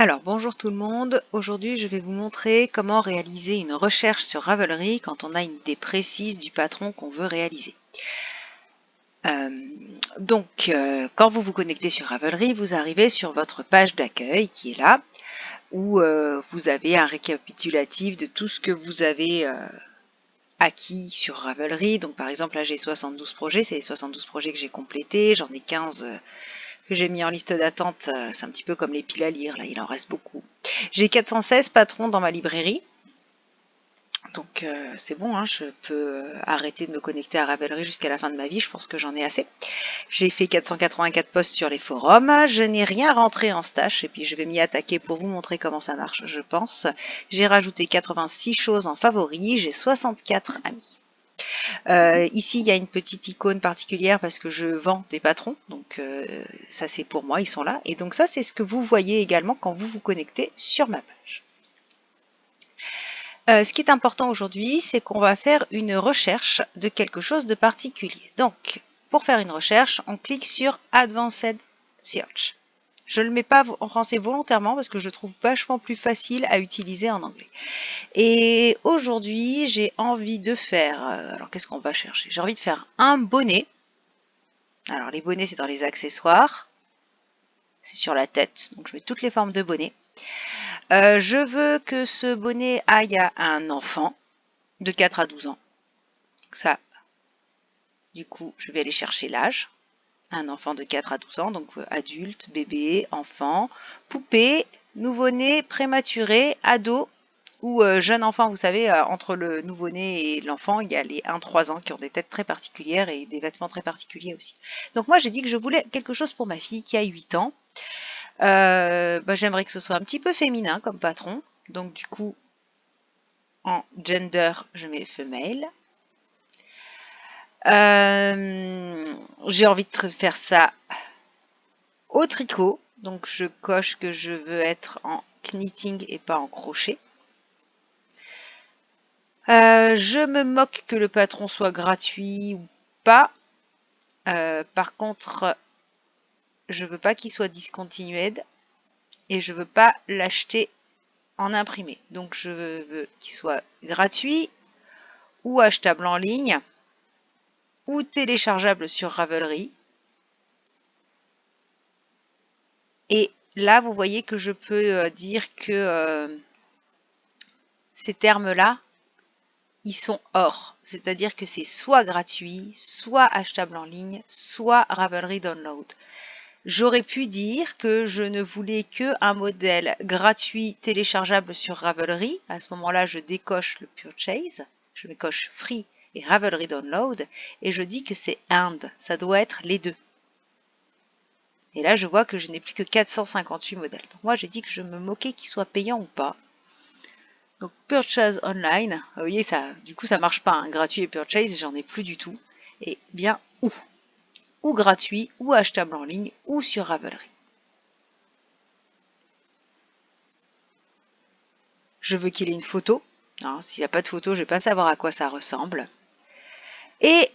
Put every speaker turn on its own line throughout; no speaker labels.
Alors, bonjour tout le monde. Aujourd'hui, je vais vous montrer comment réaliser une recherche sur Ravelry quand on a une idée précise du patron qu'on veut réaliser. Quand vous vous connectez sur Ravelry, vous arrivez sur votre page d'accueil qui est là, où vous avez un récapitulatif de tout ce que vous avez acquis sur Ravelry. Donc par exemple, là j'ai 72 projets, c'est les 72 projets que j'ai complétés, j'en ai 15 que j'ai mis en liste d'attente, c'est un petit peu comme les piles à lire, là il en reste beaucoup. J'ai 416 patrons dans ma librairie, donc c'est bon, hein, je peux arrêter de me connecter à Ravelry jusqu'à la fin de ma vie, je pense que j'en ai assez. J'ai fait 484 posts sur les forums, je n'ai rien rentré en stash, et puis je vais m'y attaquer pour vous montrer comment ça marche, je pense. J'ai rajouté 86 choses en favoris, j'ai 64 amis. Ici, il y a une petite icône particulière parce que je vends des patrons. Donc ça, c'est pour moi, ils sont là. Et donc ça, c'est ce que vous voyez également quand vous vous connectez sur ma page. Ce qui est important aujourd'hui, c'est qu'on va faire une recherche de quelque chose de particulier. Donc, pour faire une recherche, on clique sur Advanced Search. Je ne le mets pas en français volontairement parce que je trouve vachement plus facile à utiliser en anglais. Et aujourd'hui, j'ai envie de faire... alors, qu'est-ce qu'on va chercher? J'ai envie de faire un bonnet. Alors, les bonnets, c'est dans les accessoires. C'est sur la tête. Donc, je mets toutes les formes de bonnets. Je veux que ce bonnet aille à un enfant de 4 à 12 ans. Ça, du coup, je vais aller chercher l'âge. Un enfant de 4 à 12 ans, donc adulte, bébé, enfant, poupée, nouveau-né, prématuré, ado ou jeune enfant. Vous savez, entre le nouveau-né et l'enfant, il y a les 1-3 ans qui ont des têtes très particulières et des vêtements très particuliers aussi. Donc moi, j'ai dit que je voulais quelque chose pour ma fille qui a 8 ans. J'aimerais que ce soit un petit peu féminin comme patron. Donc du coup, en gender, je mets femelle. J'ai envie de faire ça au tricot. Donc je coche que je veux être en knitting et pas en crochet. Je me moque que le patron soit gratuit ou pas. Par contre, je veux pas qu'il soit discontinued et je veux pas l'acheter en imprimé. Donc je veux qu'il soit gratuit ou achetable en ligne ou téléchargeable sur Ravelry. Et là, vous voyez que je peux dire que ces termes-là, ils sont hors. C'est-à-dire que c'est soit gratuit, soit achetable en ligne, soit Ravelry Download. J'aurais pu dire que je ne voulais qu'un modèle gratuit téléchargeable sur Ravelry. À ce moment-là, je décoche le Purchase, je me coche Free et Ravelry Download, et je dis que c'est and, ça doit être les deux. Et là, je vois que je n'ai plus que 458 modèles. Donc moi, j'ai dit que je me moquais qu'il soit payant ou pas. Donc Purchase Online, vous voyez, ça, du coup, ça marche pas. Hein. Gratuit et Purchase, j'en ai plus du tout. Et bien, ou gratuit, ou achetable en ligne, ou sur Ravelry. Je veux qu'il ait une photo. S'il n'y a pas de photo, je ne vais pas savoir à quoi ça ressemble. Et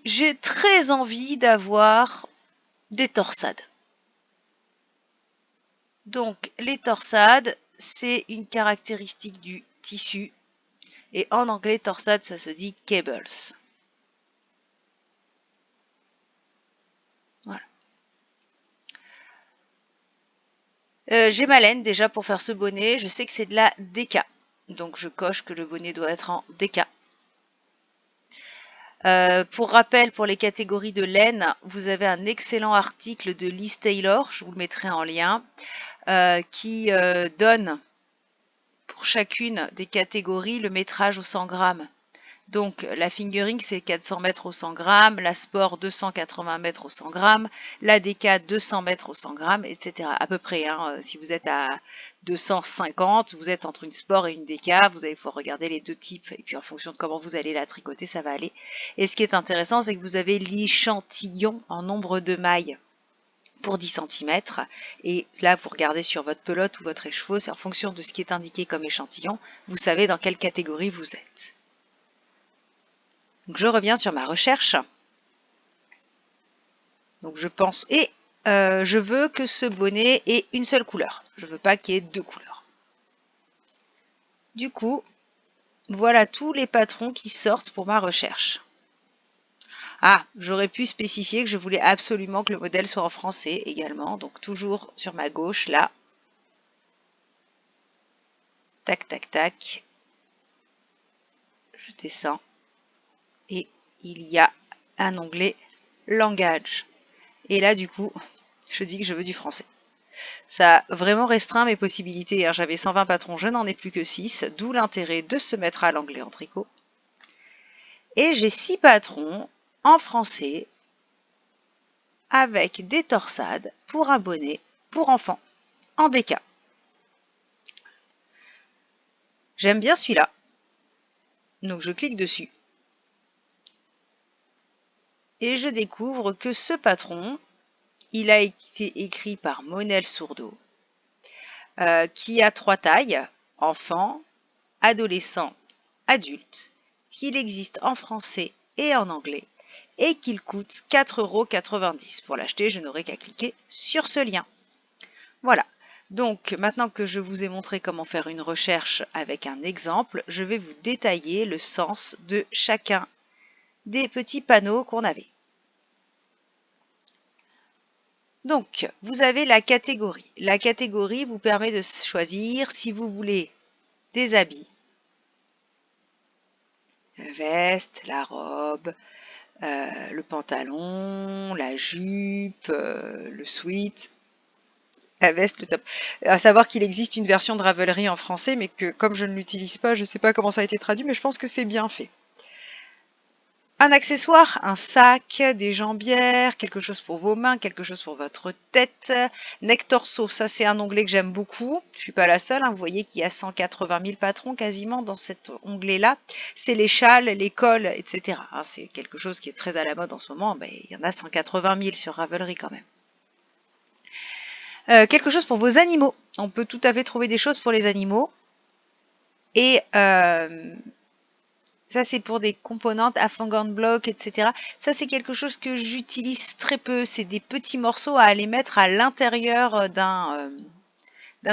j'ai très envie d'avoir des torsades. Donc, les torsades, c'est une caractéristique du tissu. Et en anglais, torsade, ça se dit cables. Voilà. J'ai ma laine déjà pour faire ce bonnet. Je sais que c'est de la DK. Donc, je coche que le bonnet doit être en DK. Pour rappel, pour les catégories de laine, vous avez un excellent article de Liz Taylor, je vous le mettrai en lien, qui donne pour chacune des catégories le métrage au 100 grammes. Donc la fingering c'est 400 mètres au 100 grammes, la sport 280 mètres au 100 grammes, la DK 200 mètres au 100 grammes, etc. À peu près, hein, si vous êtes à 250, vous êtes entre une sport et une DK, vous allez pouvoir regarder les deux types et puis en fonction de comment vous allez la tricoter, ça va aller. Et ce qui est intéressant, c'est que vous avez l'échantillon en nombre de mailles pour 10 cm et là vous regardez sur votre pelote ou votre écheveau, c'est en fonction de ce qui est indiqué comme échantillon, vous savez dans quelle catégorie vous êtes. Donc je reviens sur ma recherche. Donc je pense, et je veux que ce bonnet ait une seule couleur. Je ne veux pas qu'il y ait deux couleurs. Du coup, voilà tous les patrons qui sortent pour ma recherche. Ah, j'aurais pu spécifier que je voulais absolument que le modèle soit en français également. Donc toujours sur ma gauche, là. Tac, tac, tac. Je descends. Et il y a un onglet langage. Et là, du coup, je dis que je veux du français. Ça a vraiment restreint mes possibilités. J'avais 120 patrons, je n'en ai plus que 6, d'où l'intérêt de se mettre à l'anglais en tricot. Et j'ai 6 patrons en français avec des torsades pour un bonnet pour enfants en DK. J'aime bien celui-là. Donc je clique dessus. Et je découvre que ce patron, il a été écrit par Monel Sourdeau, qui a 3 tailles, enfant, adolescent, adulte, qu'il existe en français et en anglais, et qu'il coûte 4,90 €. Pour l'acheter, je n'aurai qu'à cliquer sur ce lien. Voilà. Donc, maintenant que je vous ai montré comment faire une recherche avec un exemple, je vais vous détailler le sens de chacun des petits panneaux qu'on avait. Donc, vous avez la catégorie. La catégorie vous permet de choisir si vous voulez des habits, la veste, la robe, le pantalon, la jupe, le sweat, la veste, le top. À savoir qu'il existe une version de Ravelry en français, mais que comme je ne l'utilise pas, je ne sais pas comment ça a été traduit, mais je pense que c'est bien fait. Un accessoire, un sac, des jambières, quelque chose pour vos mains, quelque chose pour votre tête. Neck torso, ça c'est un onglet que j'aime beaucoup. Je ne suis pas la seule, hein. Vous voyez qu'il y a 180 000 patrons quasiment dans cet onglet-là. C'est les châles, les cols, etc. Hein, c'est quelque chose qui est très à la mode en ce moment. Ben, il y en a 180 000 sur Ravelry quand même. Quelque chose pour vos animaux. On peut tout à fait trouver des choses pour les animaux. Et ça, c'est pour des composantes, Afghan block, etc. Ça, c'est quelque chose que j'utilise très peu. C'est des petits morceaux à aller mettre à l'intérieur d'un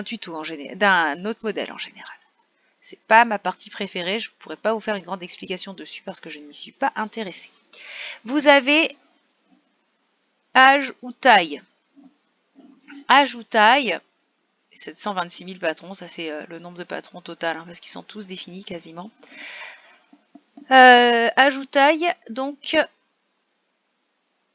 tuto, en général, d'un autre modèle en général. C'est pas ma partie préférée. Je ne pourrais pas vous faire une grande explication dessus parce que je ne m'y suis pas intéressée. Vous avez âge ou taille. Âge ou taille, 726 000 patrons, ça c'est le nombre de patrons total, hein, parce qu'ils sont tous définis quasiment. Âge ou taille, donc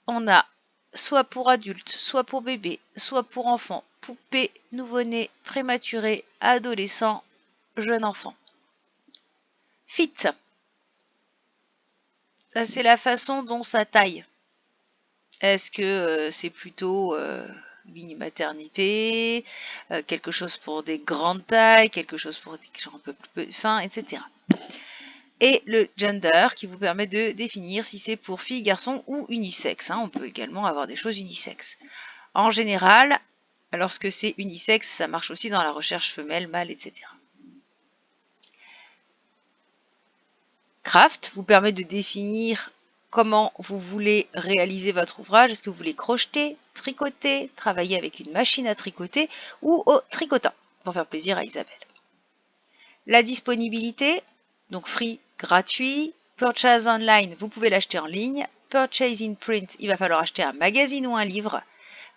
on a soit pour adulte, soit pour bébé, soit pour enfant, poupée, nouveau-né, prématuré, adolescent, jeune enfant. Fit, ça c'est la façon dont ça taille. Est-ce que c'est plutôt ligne maternité, quelque chose pour des grandes tailles, quelque chose pour des gens un peu plus fins, etc. Et le gender qui vous permet de définir si c'est pour filles, garçons ou unisexe. Hein. On peut également avoir des choses unisexes. En général, lorsque c'est unisexe, ça marche aussi dans la recherche femelle, mâle, etc. Craft vous permet de définir comment vous voulez réaliser votre ouvrage. Est-ce que vous voulez crocheter, tricoter, travailler avec une machine à tricoter ou au tricotant, pour faire plaisir à Isabelle. La disponibilité, donc free, gratuit. Purchase online, vous pouvez l'acheter en ligne. Purchase in print, il va falloir acheter un magazine ou un livre.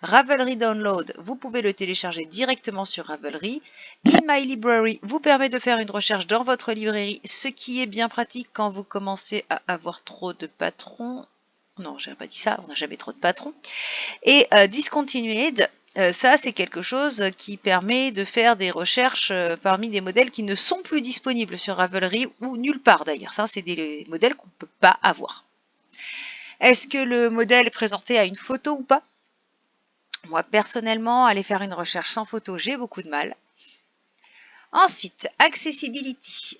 Ravelry Download, vous pouvez le télécharger directement sur Ravelry. In My Library vous permet de faire une recherche dans votre librairie, ce qui est bien pratique quand vous commencez à avoir trop de patrons. Non, j'ai pas dit ça, on n'a jamais trop de patrons. Et Discontinued, ça c'est quelque chose qui permet de faire des recherches parmi des modèles qui ne sont plus disponibles sur Ravelry ou nulle part d'ailleurs. Ça, c'est des modèles qu'on ne peut pas avoir. Est-ce que le modèle présenté a une photo ou pas? Moi, personnellement, aller faire une recherche sans photo, j'ai beaucoup de mal. Ensuite, Accessibility.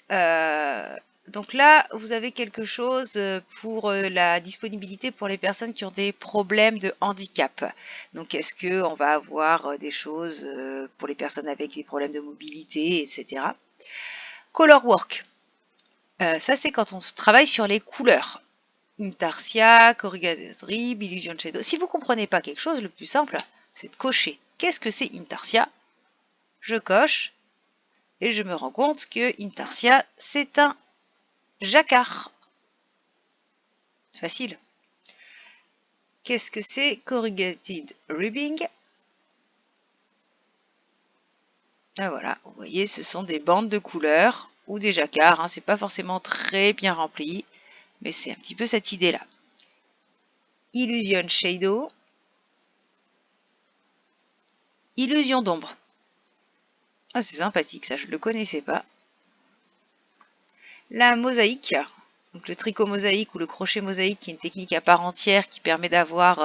Donc là, vous avez quelque chose pour la disponibilité pour les personnes qui ont des problèmes de handicap. Donc, est-ce qu'on va avoir des choses pour les personnes avec des problèmes de mobilité, etc. Color Work. Ça, c'est quand on travaille sur les couleurs. Intarsia, Corrugated Rib, Illusion Shadow. Si vous ne comprenez pas quelque chose, le plus simple, c'est de cocher. Qu'est-ce que c'est Intarsia? Je coche et je me rends compte que Intarsia, c'est un jacquard. Facile. Qu'est-ce que c'est Corrugated Ribbing? Ah voilà, vous voyez, ce sont des bandes de couleurs ou des jacquards. Hein, c'est pas forcément très bien rempli, mais c'est un petit peu cette idée-là. Illusion Shadow. Illusion d'ombre. Ah, c'est sympathique, ça, je ne le connaissais pas. La mosaïque, donc le tricot mosaïque ou le crochet mosaïque, qui est une technique à part entière qui permet d'avoir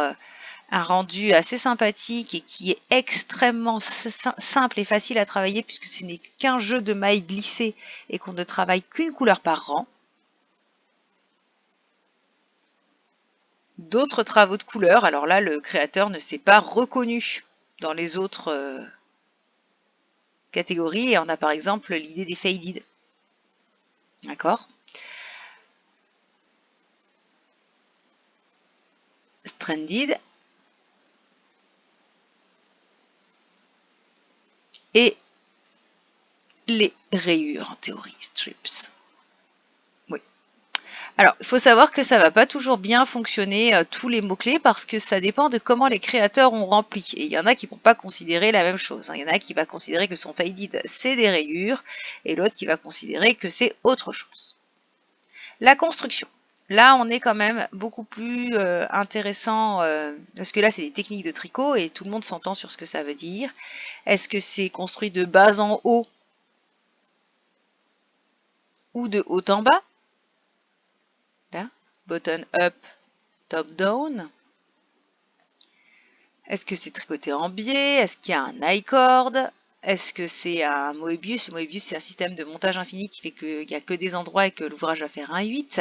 un rendu assez sympathique et qui est extrêmement simple et facile à travailler puisque ce n'est qu'un jeu de mailles glissées et qu'on ne travaille qu'une couleur par rang. D'autres travaux de couleurs, alors là le créateur ne s'est pas reconnu dans les autres catégories et on a par exemple l'idée des faded. D'accord? Stranded. Et les rayures en théorie, strips. Oui. Alors, il faut savoir que ça va pas toujours bien fonctionner tous les mots-clés parce que ça dépend de comment les créateurs ont rempli. Et il y en a qui vont pas considérer la même chose. Il y en a qui va considérer que son faded c'est des rayures et l'autre qui va considérer que c'est autre chose. La construction. Là, on est quand même beaucoup plus intéressant parce que là, c'est des techniques de tricot et tout le monde s'entend sur ce que ça veut dire. Est-ce que c'est construit de bas en haut ou de haut en bas? Là, bottom up, top down. Est-ce que c'est tricoté en biais? Est-ce qu'il y a un I-cord? Est-ce que c'est un Moebius? Moebius, c'est un système de montage infini qui fait qu'il n'y a que des endroits et que l'ouvrage va faire un 8.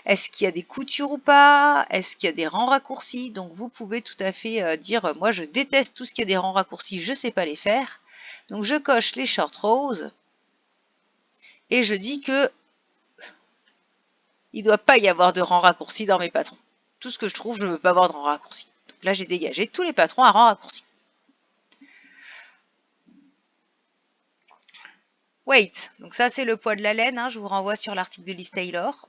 Est-ce qu'il y a des coutures ou pas? Est-ce qu'il y a des rangs raccourcis? Donc vous pouvez tout à fait dire, moi je déteste tout ce qui a des rangs raccourcis, je ne sais pas les faire. Donc je coche les short rows et je dis que il ne doit pas y avoir de rangs raccourcis dans mes patrons. Tout ce que je trouve, je ne veux pas avoir de rangs raccourcis. Donc là, j'ai dégagé tous les patrons à rangs raccourcis. Weight, donc ça c'est le poids de la laine, hein. Je vous renvoie sur l'article de Liz Taylor.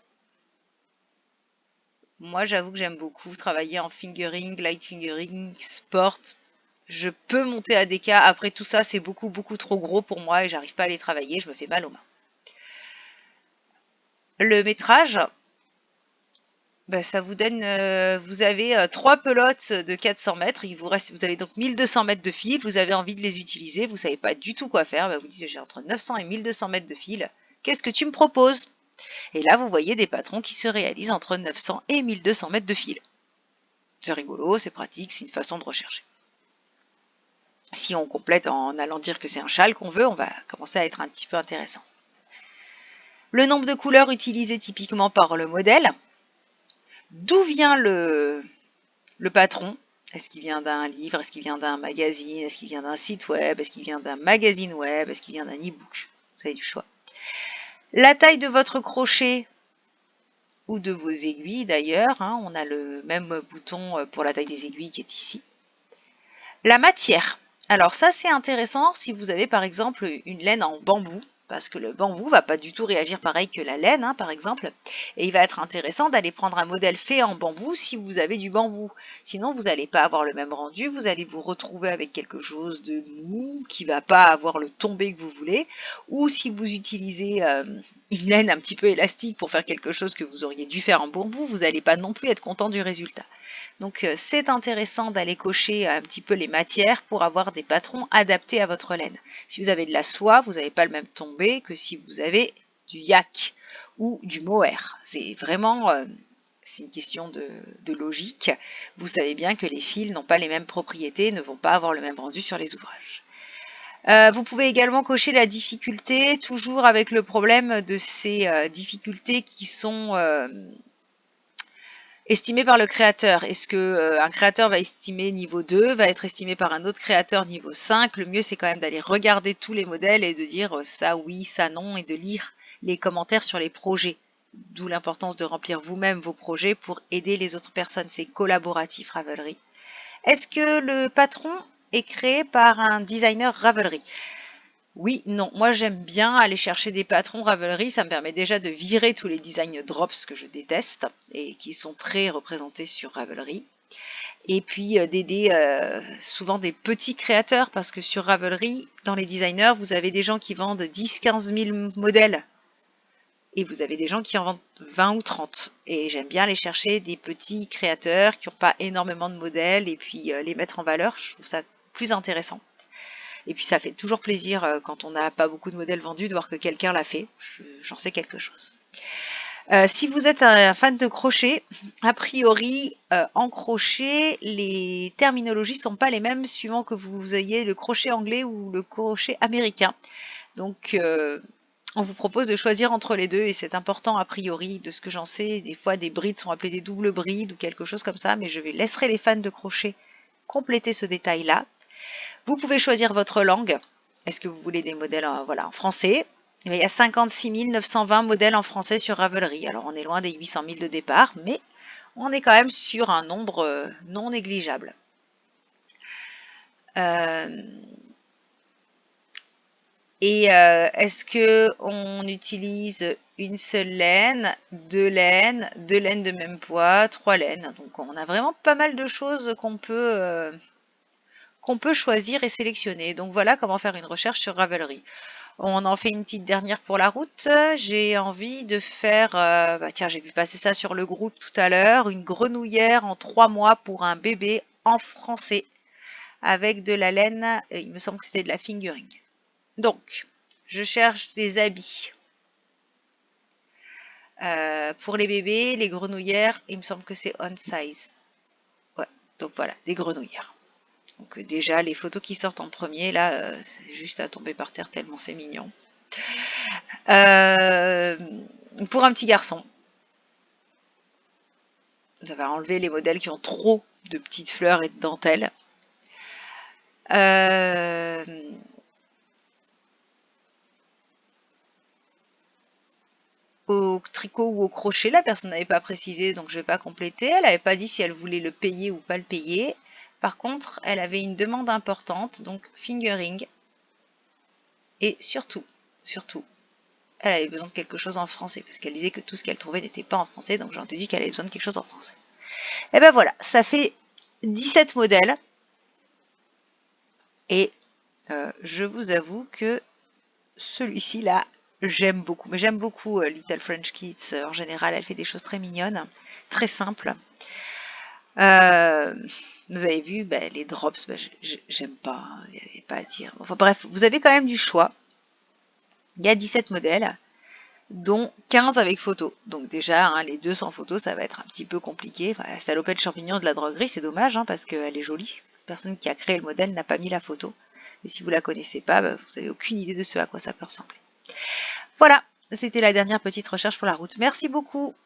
Moi j'avoue que j'aime beaucoup travailler en fingering, light fingering, sport. Je peux monter à DK, après tout ça c'est beaucoup trop gros pour moi et j'arrive pas à les travailler, je me fais mal aux mains. Le métrage, ben, ça vous donne, vous avez 3 pelotes de 400 mètres, vous avez donc 1200 mètres de fil, vous avez envie de les utiliser, vous savez pas du tout quoi faire, ben, vous dites j'ai entre 900 et 1200 mètres de fil, qu'est-ce que tu me proposes? Et là vous voyez des patrons qui se réalisent entre 900 et 1200 mètres de fil. C'est rigolo, c'est pratique, c'est une façon de rechercher. Si on complète en allant dire que c'est un châle qu'on veut, on va commencer à être un petit peu intéressant. Le nombre de couleurs utilisées typiquement par le modèle. D'où vient le patron? Est-ce qu'il vient d'un livre? Est-ce qu'il vient d'un magazine? Est-ce qu'il vient d'un site web? Est-ce qu'il vient d'un magazine web? Est-ce qu'il vient d'un e-book? Vous avez du choix. La taille de votre crochet ou de vos aiguilles d'ailleurs. Hein, on a le même bouton pour la taille des aiguilles qui est ici. La matière. Alors ça c'est intéressant si vous avez par exemple une laine en bambou. Parce que le bambou va pas du tout réagir pareil que la laine, hein, par exemple. Et il va être intéressant d'aller prendre un modèle fait en bambou si vous avez du bambou. Sinon, vous n'allez pas avoir le même rendu, vous allez vous retrouver avec quelque chose de mou, qui va pas avoir le tombé que vous voulez. Ou si vous utilisez une laine un petit peu élastique pour faire quelque chose que vous auriez dû faire en bambou, vous n'allez pas non plus être content du résultat. Donc c'est intéressant d'aller cocher un petit peu les matières pour avoir des patrons adaptés à votre laine. Si vous avez de la soie, vous n'avez pas le même tombé que si vous avez du yak ou du mohair. C'est vraiment c'est une question de logique. Vous savez bien que les fils n'ont pas les mêmes propriétés, ne vont pas avoir le même rendu sur les ouvrages. Vous pouvez également cocher la difficulté, toujours avec le problème de ces difficultés qui sont estimé par le créateur. Est-ce que un créateur va estimer niveau 2, va être estimé par un autre créateur niveau 5? Le mieux, c'est quand même d'aller regarder tous les modèles et de dire ça oui, ça non, et de lire les commentaires sur les projets. D'où l'importance de remplir vous-même vos projets pour aider les autres personnes. C'est collaboratif Ravelry. Est-ce que le patron est créé par un designer Ravelry? Oui, non. Moi, j'aime bien aller chercher des patrons Ravelry. Ça me permet déjà de virer tous les design drops que je déteste et qui sont très représentés sur Ravelry. Et puis d'aider souvent des petits créateurs parce que sur Ravelry, dans les designers, vous avez des gens qui vendent 10-15 000 modèles et vous avez des gens qui en vendent 20 ou 30. Et j'aime bien aller chercher des petits créateurs qui n'ont pas énormément de modèles et puis les mettre en valeur. Je trouve ça plus intéressant. Et puis ça fait toujours plaisir quand on n'a pas beaucoup de modèles vendus de voir que quelqu'un l'a fait. J'en sais quelque chose. Si vous êtes un fan de crochet, a priori, en crochet, les terminologies ne sont pas les mêmes suivant que vous ayez le crochet anglais ou le crochet américain. Donc, on vous propose de choisir entre les deux et c'est important a priori de ce que j'en sais. Des fois, des brides sont appelées des doubles brides ou quelque chose comme ça, mais je laisserai les fans de crochet compléter ce détail-là. Vous pouvez choisir votre langue. Est-ce que vous voulez des modèles en français? Il y a 56 920 modèles en français sur Ravelry. Alors on est loin des 800 000 de départ, mais on est quand même sur un nombre non négligeable. Est-ce que on utilise une seule laine, deux laines de même poids, 3 laines? Donc on a vraiment pas mal de choses qu'on peut choisir et sélectionner. Donc voilà comment faire une recherche sur Ravelry. On en fait une petite dernière pour la route. J'ai envie de faire, tiens, j'ai vu passer ça sur le groupe tout à l'heure, une grenouillère en 3 mois pour un bébé en français avec de la laine, il me semble que c'était de la fingering. Donc, je cherche des habits pour les bébés, les grenouillères, il me semble que c'est on size. Ouais, donc voilà, des grenouillères. Donc déjà, les photos qui sortent en premier, là, c'est juste à tomber par terre tellement c'est mignon. Pour un petit garçon, ça va enlever les modèles qui ont trop de petites fleurs et de dentelles. Au tricot ou au crochet, la personne n'avait pas précisé, donc je ne vais pas compléter. Elle n'avait pas dit si elle voulait le payer ou pas le payer. Par contre, elle avait une demande importante, donc fingering. Et surtout, elle avait besoin de quelque chose en français, parce qu'elle disait que tout ce qu'elle trouvait n'était pas en français, donc j'en ai dit qu'elle avait besoin de quelque chose en français. Et ben voilà, ça fait 17 modèles. Et je vous avoue que celui-ci là, j'aime beaucoup. Mais j'aime beaucoup Little French Kids. En général, elle fait des choses très mignonnes, très simples. Vous avez vu, les drops, j'aime pas, il n'y a pas à dire. Enfin bref, vous avez quand même du choix. Il y a 17 modèles, dont 15 avec photo. Donc déjà, les 2 sans photo, ça va être un petit peu compliqué. Enfin, la salopette champignon de la droguerie, c'est dommage, parce qu'elle est jolie. La personne qui a créé le modèle n'a pas mis la photo. Et si vous la connaissez pas, vous n'avez aucune idée de ce à quoi ça peut ressembler. Voilà, c'était la dernière petite recherche pour la route. Merci beaucoup.